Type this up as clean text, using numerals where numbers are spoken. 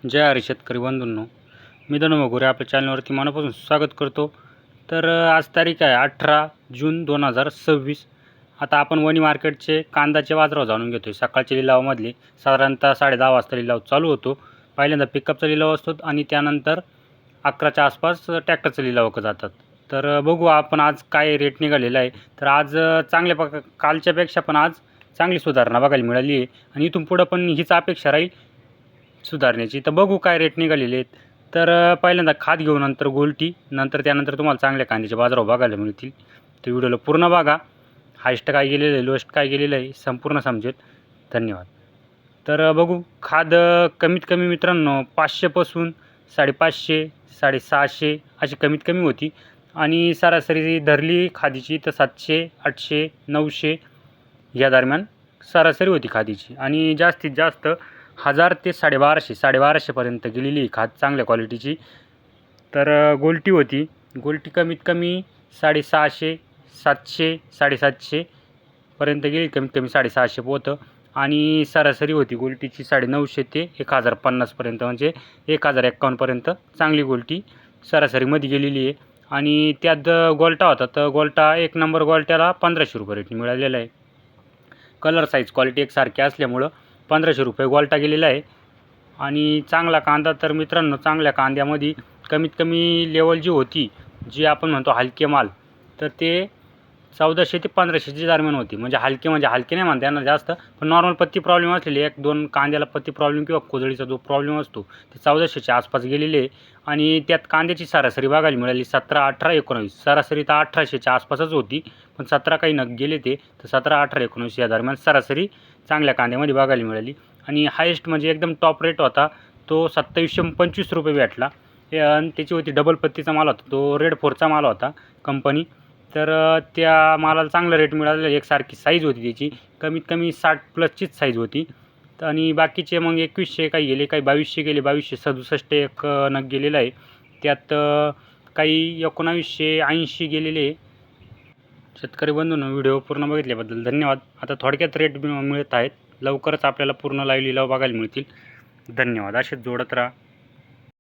जय हरी शेतकरी बंधूंनो, मी धनु मगुरे आपल्या चॅनलवरती मनापासून स्वागत करतो। तर आज तारीख आहे 18 जून 2026। आता आपण वणी मार्केटचे कांद्याचे बाजारभाव जाणून घेतोय। सकाळच्या लिलावामधले साधारणतः 10:30 वाजता लिलाव चालू होतो। पहिल्यांदा पिकअपचा लिलाव असतो आणि त्यानंतर 11च्या आसपास ट्रॅक्टरचा लिलाव जातात। तर बघू आपण आज काय रेट निघालेला आहे। तर आज चांगल्या कालच्यापेक्षा पण आज चांगली सुधारणा बघायला मिळाली आहे आणि इथून पुढं पण हीच अपेक्षा राहील सुधारण्याची। तर बघू काय रेट निघालेले आहेत। तर पहिल्यांदा खाद घेऊ, नंतर गोल्टी, त्यानंतर तुम्हाला चांगल्या कांद्याचे बाजारभाव बघायला मिळतील। तर व्हिडिओला पूर्ण बघा, हायस्ट काय गेलेलं आहे, लोएस्ट काय गेलेलं आहे संपूर्ण समजेल। धन्यवाद। तर बघू खाद कमीत कमी मित्रांनो 500 पासून 550, 650 अशी कमीत कमी होती आणि सरासरी धरली खादीची तर 700, 800, 900 या दरम्यान सरासरी होती खादीची आणि जास्तीत जास्त 1000 ते 1250 पर्यंत गेलेली खाद चांगल्या क्वालिटीची। तर गोल्टी होती, गोल्टी कमीत कमी 650, 700, 750 पर्यंत गेली, कमीत कमी 650 पोतं आणि सरासरी होती गोल्टीची 950 ते 1050 पर्यंत, म्हणजे 1051 पर्यंत चांगली गोल्टी सरासरीमध्ये गेलेली आहे। आणि त्यात गोल्टा होता, तर गोल्टा 1 नंबर गोल्ट्याला 1500 रुपये रेटने मिळालेला आहे। कलर साईज क्वालिटी एकसारखी असल्यामुळं 1500 रुपये गोल्टा गेलेला आहे। आणि चांगला कांदा तर मित्रांनो, चांगल्या कांद्यामध्ये कमीत कमी लेवल जी होती, जी आपण म्हणतो हलके माल, तर ते 1400 ते 1500च्या दरम्यान होती। म्हणजे हलके नाही म्हणता येणार जास्त, पण नॉर्मल पत्ती प्रॉब्लेम असलेली 1-2 कांद्याला पत्ती प्रॉब्लेम किंवा कोजळीचा जो प्रॉब्लेम असतो ते 1400च्या आसपास गेलेले आहे। आणि त्यात कांद्याची सरासरी बघायला मिळाली 17, 18, 19, सरासरी तर 1800च्या आसपासच होती, पण 17 काही नग गेले ते, तर 17, 18, 19 या दरम्यान सरासरी चांगल्या कांद्यामध्ये बघायला मिळाली। आणि हायेस्ट म्हणजे एकदम टॉप रेट होता तो 2725 रुपये भेटला। आणि त्याची होती डबल पत्तीचा माल होता, तो रेड 4चा माल होता कंपनी। तर त्या मालाला चांगला रेट मिळालेला, एकसारखी साईज होती त्याची, कमीत कमी 60+ साईज होती। आणि बाकीचे मग 2100 काही गेले, काही 2200 गेले, 2267 एक नग गेलेला आहे। त्यात काही 1980 गेलेले आहे। शेतकरी बंधूंनो, व्हिडिओ पूर्ण बघितल्याबद्दल धन्यवाद। आता थोडक्यात रेट मिळत आहेत, लवकरच आपल्याला पूर्ण लाईव्ह लिलाव बघायला मिळतील। धन्यवाद। असेच जोडत राहा।